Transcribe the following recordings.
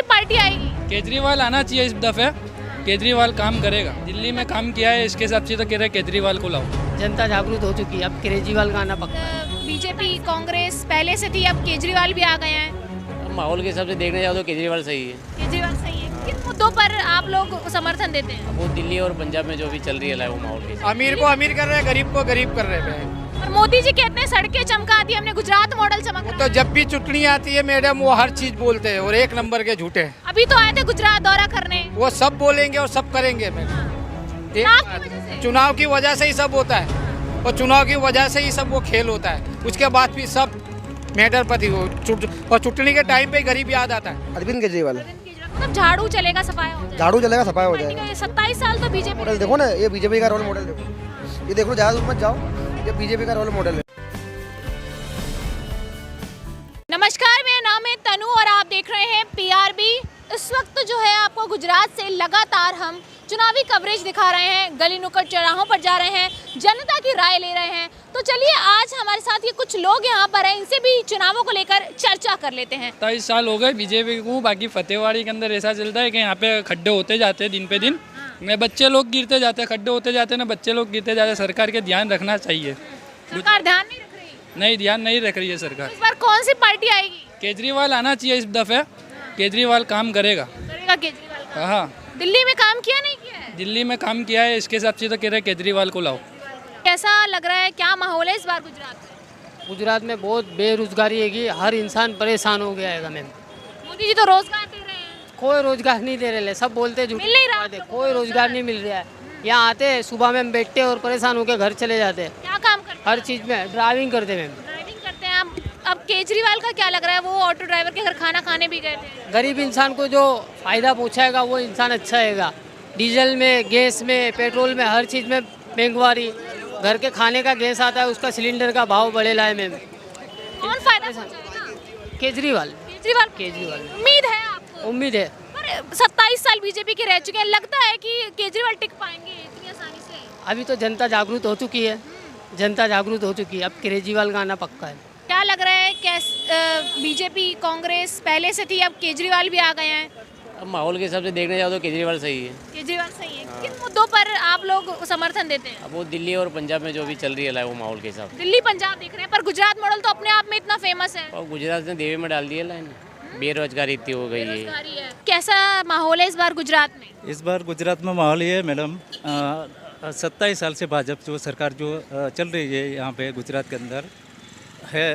सी party आएगी? केजरीवाल आना चाहिए इस दफे। केजरीवाल काम करेगा, दिल्ली में काम किया है, इसके हिसाब से तो कह रहे केजरीवाल को लाओ। जनता जागरूक हो चुकी है, अब केजरीवाल का आना पक्का है। बीजेपी कांग्रेस पहले से थी, अब केजरीवाल भी आ गए हैं। माहौल के हिसाब से देखने जाओ तो केजरीवाल सही है। केजरीवाल सही है। किन मुद्दों पर आप लोग समर्थन देते हैं? वो दिल्ली और पंजाब में जो भी चल रही है वो माहौल के हिसाब अमीर को अमीर कर रहे हैं, गरीब को गरीब कर रहे हैं। और मोदी जी कहते हैं सड़कें चमका दी हमने, गुजरात मॉडल चमका। तो जब भी चुटनी आती है मैडम वो हर चीज बोलते हैं और एक नंबर के झूठे हैं। अभी तो आए थे गुजरात दौरा करने। वो सब बोलेंगे और सब करेंगे मैडम। चुनाव की वजह से ही सब होता है और चुनाव की वजह से ही सब वो खेल होता है। उसके बाद भी सब मैटर पर ही और चुटनी के टाइम पे गरीब याद आता है। अरविंद केजरीवाल। मतलब झाड़ू चलेगा, सफाया हो जाएगा। झाड़ू चलेगा, सफाई हो जाएगा। 27 साल तो बीजेपी। मॉडल देखो ना, ये बीजेपी का रोल मॉडल देखो। ये देखो, ज्यादा दूर मत जाओ, ये बीजेपी का रोल मॉडल है। नमस्कार, मेरा नाम है तनु और आप देख रहे हैं पीआरबी। इस वक्त जो है आपको गुजरात से लगातार हम चुनावी कवरेज दिखा रहे हैं, गली नुक्कड़ चौराहों पर जा रहे हैं, जनता की राय ले रहे हैं। तो चलिए आज हमारे साथ ये कुछ लोग यहाँ पर हैं, इनसे भी चुनावों को लेकर चर्चा कर लेते हैं। 27 साल हो गए बीजेपी को। बाकी फतेहवाड़ी के अंदर ऐसा चलता है कि यहाँ पे खड्डे होते जाते हैं दिन पे दिन, न बच्चे लोग गिरते जाते हैं, खड्डे होते जाते हैं ना बच्चे लोग गिरते जाते हैं। सरकार के ध्यान रखना चाहिए। सरकार ध्यान नहीं रख रही? नहीं, ध्यान नहीं रख रही है सरकार। इस बार कौन सी पार्टी आएगी? केजरीवाल आना चाहिए इस दफे। केजरीवाल काम करेगा। केजरीवाल। हाँ, दिल्ली में काम किया नहीं किया है? दिल्ली में काम किया है, इसके हिसाब से तो कह रहे केजरीवाल को लाओ। कैसा लग रहा है, क्या माहौल है इस बार गुजरात में? गुजरात में बहुत बेरोजगारी है कि हर इंसान परेशान हो गया है मैम। मोदी जी तो रोजगार दे रहे हैं। कोई रोजगार नहीं दे रहे, सब बोलते झूठ। मिल नहीं रहा। कोई रोजगार नहीं मिल रहा है। यहाँ आते हैं सुबह में बैठते और परेशान होकर घर चले जाते हैं। क्या काम करते हैं? हर चीज़ में ड्राइविंग करते हैं मैम। ड्राइविंग करते हैं। अब केजरीवाल का क्या लग रहा है? वो ऑटो ड्राइवर के घर खाना खाने भी गए थे। गरीब इंसान को जो फायदा पहुँचाएगा वो इंसान अच्छा रहेगा। डीजल में, गैस में, पेट्रोल में, हर चीज़ में महंगाई। घर के खाने का गैस आता है, उसका सिलेंडर का भाव बढ़ेला है मैम। कौन फायदा पहुंचाएगा? केजरीवाल। केजरीवाल। उम्मीद है आपको? उम्मीद है। पर 27 साल बीजेपी के रह चुके हैं, लगता है कि केजरीवाल टिक पाएंगे इतनी आसानी से? अभी तो जनता जागरूक हो चुकी है, जनता जागरूक हो चुकी है, अब केजरीवाल का आना पक्का है। क्या लग रहा है, बीजेपी कांग्रेस पहले से थी, अब केजरीवाल भी आ गए हैं। अब माहौल के हिसाब से देखने जाओ तो केजरीवाल सही है। केजरीवाल सही है। किन मुद्दों पर आप लोग समर्थन देते हैं? अब वो दिल्ली और पंजाब में जो भी चल रही है वो माहौल के हिसाब से। दिल्ली पंजाब देख रहे हैं, पर गुजरात मॉडल तो अपने आप में इतना फेमस है। और गुजरात ने देवे में डाल दी है लाइन। बेरोजगारी इतनी हो गई है। कैसा माहौल है इस बार गुजरात में? इस बार गुजरात में माहौल ये है मैडम, 27 साल से भाजपा जो सरकार जो चल रही है यहाँ पे गुजरात के अंदर है।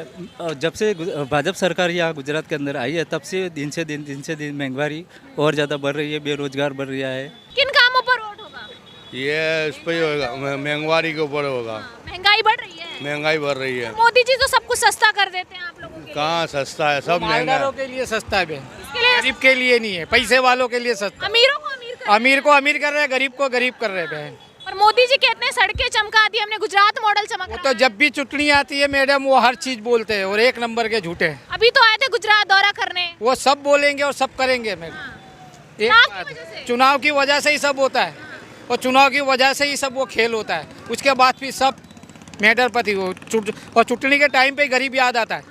जब से भाजपा सरकार यहाँ गुजरात के अंदर आई है तब से दिन से दिन महंगाई और ज़्यादा बढ़ रही है, बेरोजगार बढ़ रहा है। किन कामों पर वोट होगा? ये इस पर ही होगा, महंगाई के ऊपर होगा। महंगाई बढ़ रही है। महंगाई बढ़ रही है। मोदी जी तो सब कुछ सस्ता कर देते हैं आप लोगों के लिए। कहाँ सस्ता है, सब महंगा मालदारों के लिए सस्ता है, गरीब के लिए नहीं है, पैसे वालों के लिए सस्ता। अमीरों को अमीर को अमीर कर रहे हैं, गरीब को गरीब कर रहे हैं। और मोदी जी कहते हैं सड़कें चमका दी हमने, गुजरात मॉडल चमका। तो जब भी चुटनी आती है मैडम वो हर चीज बोलते हैं और एक नंबर के झूठे हैं। अभी तो आए थे गुजरात दौरा करने। वो सब बोलेंगे और सब करेंगे मैडम। चुनाव की वजह से ही सब होता है और चुनाव की वजह से ही सब वो खेल होता है। उसके बाद भी सब मैटर पर ही और चुटनी के टाइम पे गरीब याद आता है।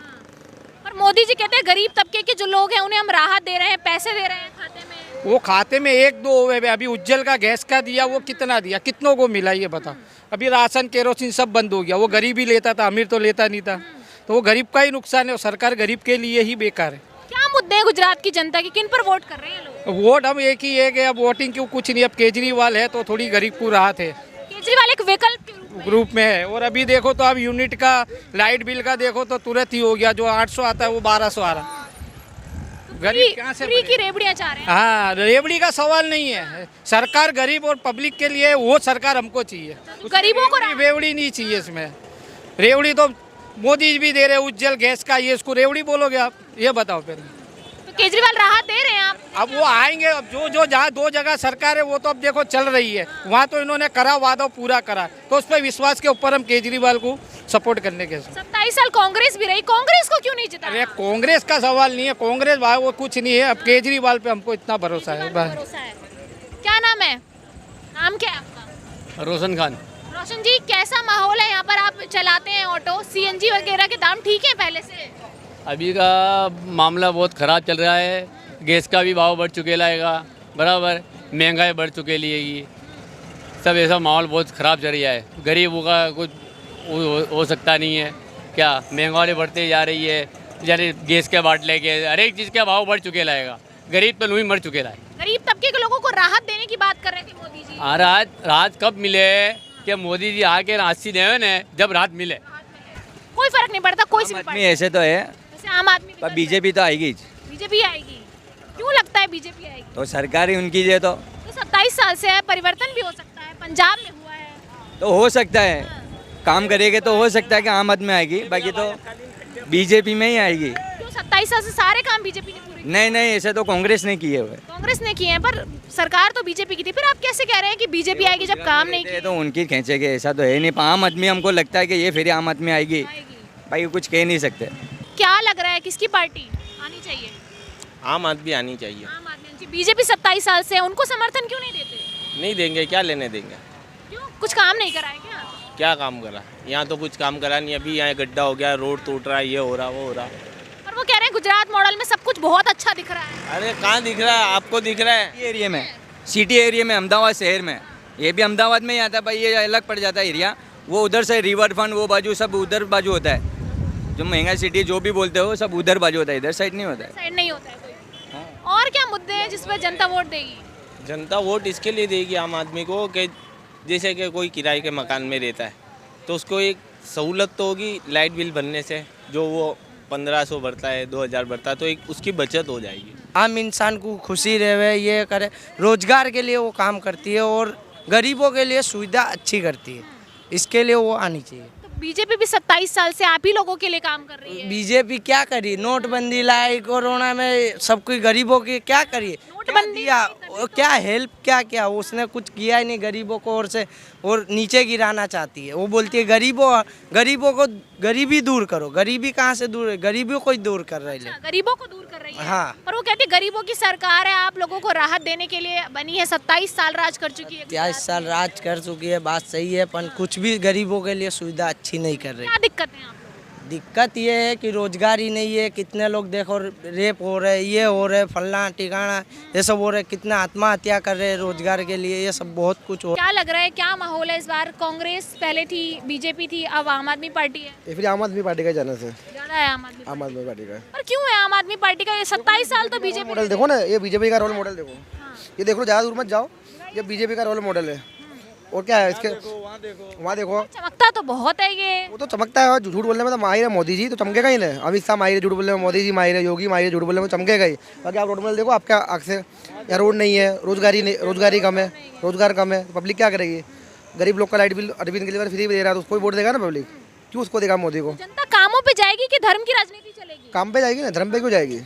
और मोदी जी कहते हैं गरीब तबके के जो लोग हैं उन्हें हम राहत दे रहे हैं, पैसे दे रहे हैं खाते में। वो खाते में 1-2 हुए। अभी उज्जवल का गैस का दिया, वो कितना दिया, कितनों को मिला ये बताओ। अभी राशन केरोसिन सब बंद हो गया। वो गरीब ही लेता था, अमीर तो लेता नहीं था। तो वो गरीब का ही नुकसान है और सरकार गरीब के लिए ही बेकार है। क्या मुद्दे हैं गुजरात की जनता के, किन पर वोट कर रहे हैं लोग? वोट हम एक ही है, अब वोटिंग क्यों कुछ नहीं। अब केजरीवाल है तो थोड़ी गरीब को राहत है। केजरीवाल एक विकल्प के रूप में है। और अभी देखो तो अब यूनिट का लाइट बिल का देखो तो तुरंत ही हो गया, जो 800 आता है वो 1200 आ रहा। गरीब कहाँ से फ्री की रेवड़ियां चाह रहे हैं। हाँ, रेवड़ी का सवाल नहीं है। सरकार गरीब और पब्लिक के लिए, वो सरकार हमको चाहिए। गरीबों को रेवड़ी नहीं चाहिए इसमें। रेवड़ी तो मोदी जी भी दे रहे, उज्जवल गैस का, ये इसको रेवड़ी बोलोगे आप? ये बताओ फिर। तो केजरीवाल राहत दे रहे हैं आप? अब वो आएंगे। अब जो जहाँ 2 जगह सरकार है वो तो अब देखो चल रही है। वहाँ तो इन्होंने करा, वादा पूरा करा, तो उस पर विश्वास के ऊपर हम केजरीवाल को सपोर्ट करने के। 27 साल कांग्रेस भी रही, कांग्रेस को क्यों नहीं जिता? अरे कांग्रेस का सवाल नहीं है, कांग्रेस भाई वो कुछ नहीं है। अब केजरीवाल पे हमको इतना भरोसा है। क्या नाम है? नाम क्या है आपका? रोशन खान। रोशन जी, कैसा माहौल है यहाँ पर? आप चलाते हैं ऑटो, सीएनजी वगैरह के दाम ठीक है पहले से? अभी का मामला बहुत ख़राब चल रहा है। गैस का भी भाव बढ़ चुकेला हैगा, बराबर महंगाई बढ़ चुकेली हैगी, सब ऐसा माहौल बहुत ख़राब चल रहा है। गरीबों का कुछ हो सकता नहीं है, क्या महंगाई बढ़ते जा रही है, यानी गैस के बाटले के हर एक चीज़ का भाव बढ़ चुकेला हैगा, गरीब तो नहीं मर चुकेला है। गरीब तबके के लोगों को राहत देने की बात कर रहे थे मोदी जी। राहत कब मिले कि मोदी जी आके राशि देवे ने, जब राहत मिले। कोई फर्क नहीं पड़ता, कोई सी भी पार्टी। ऐसे तो है, वैसे आम आदमी भी पर बीजेपी तो आएगी। बीजेपी आएगी। क्यों लगता है बीजेपी आएगी? तो सरकार ही उनकी है, तो 27 साल से है, परिवर्तन भी हो सकता है, पंजाब में हुआ है। तो हो सकता है, काम करेंगे तो हो सकता है कि आम आदमी आएगी, बाकी तो बीजेपी में ही आएगी। क्यों 27 साल से सारे काम बीजेपी ने पूरे किए? नहीं, ऐसे तो कांग्रेस ने किए हुए। कांग्रेस ने किए हैं, पर सरकार तो बीजेपी की थी। फिर आप कैसे कह रहे हैं कि बीजेपी आएगी जब काम नहीं किए? तो उनकी खींचेंगे, ऐसा तो है नहीं। पर आम आदमी हमको लगता है कि ये फिर आम आदमी आएगी, भाई कुछ कह नहीं सकते। क्या लग रहा है किसकी पार्टी आनी चाहिए? आम आदमी आनी चाहिए। आम आदमी आनी चाहिए। बीजेपी 27 साल से है, उनको समर्थन क्यों नहीं देते? नहीं देंगे, क्या लेने देंगे? क्यों, कुछ काम नहीं करा है क्या? क्या काम करा? यहाँ तो कुछ काम करा नहीं। अभी यहाँ गड्ढा हो गया, रोड टूट रहा है, ये हो रहा, वो हो रहा। और वो कह रहे हैं गुजरात मॉडल में सब कुछ बहुत अच्छा दिख रहा है। अरे कहाँ दिख रहा है? आपको दिख रहा है? एरिया में, सिटी एरिया में, अहमदाबाद शहर में, ये भी अहमदाबाद में ही आता है भाई, ये अलग पड़ जाता है एरिया। वो उधर से रिवर फ्रंट वो बाजू सब उधर बाजू होता है। जो महंगा सिटी जो भी बोलते हो सब उधर बाजू होता है, इधर साइड नहीं होता है। साइड नहीं होता है कोई। और क्या मुद्दे हैं जिस पर जनता वोट देगी? जनता वोट इसके लिए देगी आम आदमी को कि जैसे कि कोई किराए के मकान में रहता है तो उसको एक सहूलत तो होगी लाइट बिल भरने से, जो वो 1500 भरता है, 2000 भरता है, तो एक उसकी बचत हो जाएगी। आम इंसान को खुशी रहे, ये करे, रोजगार के लिए वो काम करती है और गरीबों के लिए सुविधा अच्छी करती है, इसके लिए वो आनी चाहिए। तो बीजेपी भी 27 साल से आप ही लोगों के लिए काम कर रही है। बीजेपी क्या करी? नोटबंदी लाई, कोरोना में सब कोई गरीबों की क्या करिए? नोटबंदी क्या हेल्प क्या किया? उसने कुछ किया ही नहीं गरीबों को, और नीचे गिराना चाहती है। वो बोलती है गरीबों को गरीबी दूर करो। गरीबी कहाँ से दूर है? गरीबी को ही दूर कर रही है। गरीबों को दूर कर रही है। हाँ। पर वो कहती है गरीबों की सरकार है, आप लोगों को राहत देने के लिए बनी है। 27 साल राज कर चुकी है। 27 साल राज कर चुकी है, बात सही है, पर कुछ भी गरीबों के लिए सुविधा अच्छी नहीं कर रही। क्या दिक्कत है आप लोग? दिक्कत ये है कि रोजगार ही नहीं है। कितने लोग देखो रेप हो रहे, ये हो रहे, फलना ठिकाना ये सब हो रहे, कितना आत्महत्या कर रहे हैं रोजगार के लिए, ये सब बहुत कुछ हो। क्या लग रहा है, क्या माहौल है इस बार? कांग्रेस पहले थी, बीजेपी थी, अब आम आदमी पार्टी है। ये फिर आम आदमी पार्टी का जाने से ज्यादा है आम आदमी पार्टी का। पर क्यों है आम आदमी पार्टी का? ये 27 साल तो बीजेपी मॉडल देखो ना, ये बीजेपी का रोल मॉडल देखो। ये देख लो, ज़्यादा दूर मत जाओ, ये बीजेपी का रोल मॉडल है। और क्या है इसके? वहाँ देखो, चमकता तो बहुत है ये। वो तो चमकता है, झूठ बोलने में तो माहिर है मोदी जी, तो चमकेगा ही नहीं। अमित शाह माहिर है झूठ बोलने में, मोदी जी माहिर है, योगी माहिर है झूठ बोलने में, चमकेगा ही। बाकी आप रोड मॉडल देखो, आपका आँख से यहाँ रोड नहीं है, रोजगारी कम है, रोजगार कम है, तो पब्लिक क्या करेगी? गरीब लोग का light bill Arvind Kejriwal free दे रहा है, तो उसको वोट देगा ना पब्लिक। क्यों उसको देगा मोदी को? जनता कामों पे जाएगी कि धर्म की राजनीति चलेगी? काम पे जाएगी ना, धर्म पे क्यों जाएगी?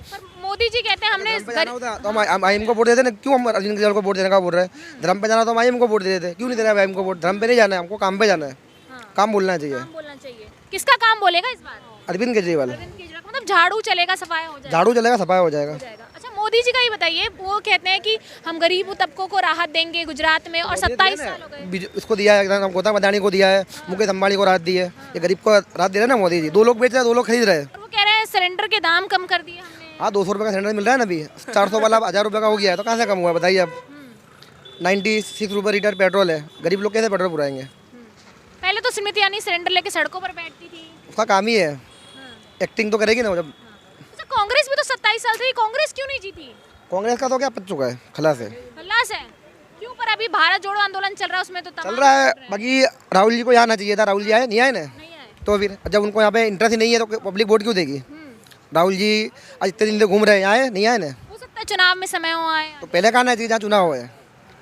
पर मोदी जी कहते हैं हमने तो हम आईएम को वोट देते ना, क्यों हम अरविंद केजरीवाल को वोट देने का बोल रहे हैं? धर्म पे जाना तो हम आईएम को वोट दे देते, क्यों नहीं देना आईएम को वोट? धर्म पे नहीं जाना है हमको, काम पे जाना है। काम बोलना चाहिए। बोलना चाहिए। किसका काम बोलेगा इस बार? अरविंद केजरीवाल। मतलब झाड़ू चलेगा, सफाया हो जाएगा। झाड़ू चलेगा, सफाया हो जाएगा। अच्छा, मोदी जी का ही बताइए, वो कहते हैं कि हम गरीब तबकों को राहत देंगे गुजरात में, और 27 साल हो गए। इसको दिया है, गौतम अडानी को दिया है, मुकेश अंबानी को राहत दी है, ये गरीब को राहत दे रहे हैं ना मोदी जी। 2 लोग बेच रहे हैं, 2 लोग खरीद रहे हैं। वो कह रहे हैं सिलेंडर के दाम कम कर दिए हमने। हाँ, 200 रुपये का सिलेंडर मिल रहा है ना अभी, 400 वाला 1000 रुपये का हो गया है, तो कहाँ से कम हुआ है बताइए? अब 96 रुपये लीटर पेट्रोल है, गरीब लोग कैसे पेट्रोल पुराएंगे? पहले तो स्मृति ईरानी सिलेंडर लेके सड़कों पर बैठती थी। उसका काम ही है, एक्टिंग तो करेगी ना। जब अच्छा, कांग्रेस भी तो 27 साल से, कांग्रेस क्यों नहीं जीती? कांग्रेस का तो क्या पच चुका है, खलास है। खलास है क्यों? पर अभी भारत जोड़ो आंदोलन चल रहा है, उसमें तो चल रहा है। बाकी राहुल जी को यहाँ आना चाहिए था, राहुल जी आए नहीं आए ना, तो फिर जब उनको यहाँ पे इंटरेस्ट ही नहीं है तो पब्लिक वोट क्यों देगी? राहुल जी आज इतने दिन से घूम रहे हैं, आए नहीं आए ना? हो सकता है चुनाव में समय हो आए तो पहले कहाँ आना चाहिए जहाँ चुनाव हुआ है।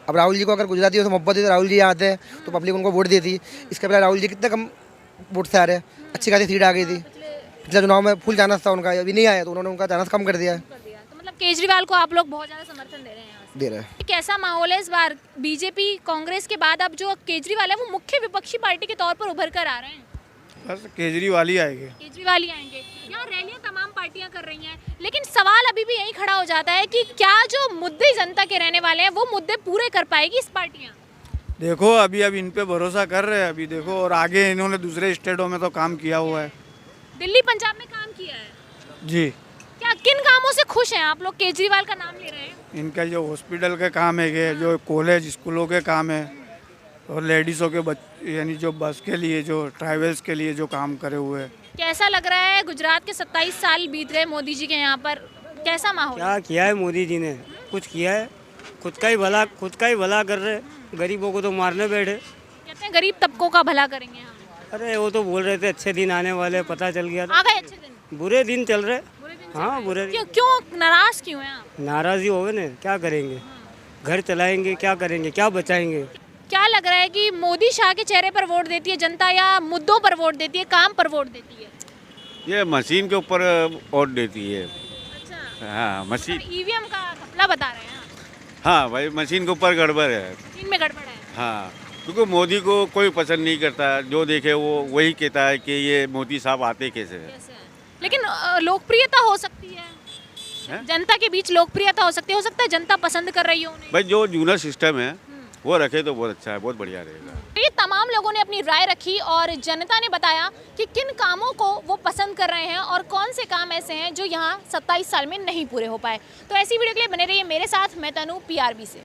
अब राहुल जी को अगर गुजरातियों से मोहब्बत है तो राहुल जी यहाँ आते हैं तो पब्लिक उनको वोट देती। इसके पहले राहुल जी कितने कम वोट से आ रहे हैं, अच्छी खासी सीट आ गई थी। पिछले चुनाव में फुल चांस था उनका, अभी नहीं आया तो उन्होंने उनका चांस कम कर दिया है। तो मतलब केजरीवाल को आप लोग बहुत ज़्यादा समर्थन दे रहे हैं? दे रहे हैं। कैसा माहौल है इस बार? बीजेपी कांग्रेस के बाद अब जो केजरीवाल है वो मुख्य विपक्षी पार्टी के तौर पर उभर कर आ रहे हैं। बस केजरीवाल ही आएंगे। केजरीवाल ही आएंगे। यहाँ रैलियां तमाम पार्टियां कर रही हैं, लेकिन सवाल अभी भी यही खड़ा हो जाता है कि क्या जो मुद्दे जनता के रहने वाले हैं वो मुद्दे पूरे कर पाएगी इस पार्टियां? देखो अभी इन पे भरोसा कर रहे हैं अभी, देखो और आगे इन्होंने दूसरे स्टेटों में तो काम किया हुआ है। दिल्ली पंजाब में काम किया है जी। क्या किन कामों से खुश हैं आप लोग? केजरीवाल का नाम ले रहे हैं। इनका जो हॉस्पिटल के काम है ये, जो कॉलेज स्कूलों के काम है, और लेडीज़ों के यानी जो बस के लिए, जो ट्रैवल्स के लिए जो काम करे हुए हैं। कैसा लग रहा है? गुजरात के 27 साल बीत गए मोदी जी के यहाँ पर, कैसा माहौल? क्या किया है मोदी जी ने? कुछ किया है? खुद का ही भला कर रहे, गरीबों को तो मारने बैठे। कहते हैं गरीब तबकों का भला करेंगे हम। अरे वो तो बोल रहे थे अच्छे दिन आने वाले, पता चल गया आ गए अच्छे दिन? बुरे दिन चल रहे। हाँ बुरे दिन। क्यों नाराज क्यों हैं आप? नाराज ही हो गए ना, क्या करेंगे? घर चलाएंगे, क्या करेंगे, क्या बचाएंगे? क्या लग रहा है कि मोदी शाह के चेहरे पर वोट देती है जनता या मुद्दों पर वोट देती है, काम पर वोट देती है? ये मशीन के ऊपर वोट देती है। अच्छा, हाँ मशीन। ईवीएम का घपला बता रहे हैं। हाँ भाई, मशीन के ऊपर गड़बड़ है। मशीन में गड़बड़ है। हाँ, क्योंकि मोदी को कोई पसंद नहीं करता, जो देखे वो वही कहता है कि ये मोदी साहब आते कैसे हैं। लेकिन लोकप्रियता हो सकती है, जनता के बीच लोकप्रियता हो सकती है, सकता है जनता पसंद कर रही हो उन्हें। भाई जो जूना सिस्टम है वो रखे तो बहुत अच्छा है, बहुत बढ़िया रहेगा। ये तमाम लोगों ने अपनी राय रखी और जनता ने बताया कि किन कामों को वो पसंद कर रहे हैं और कौन से काम ऐसे हैं जो यहाँ 27 साल में नहीं पूरे हो पाए। तो ऐसी वीडियो के लिए बने रहिए मेरे साथ। मैं तनु, PRB से।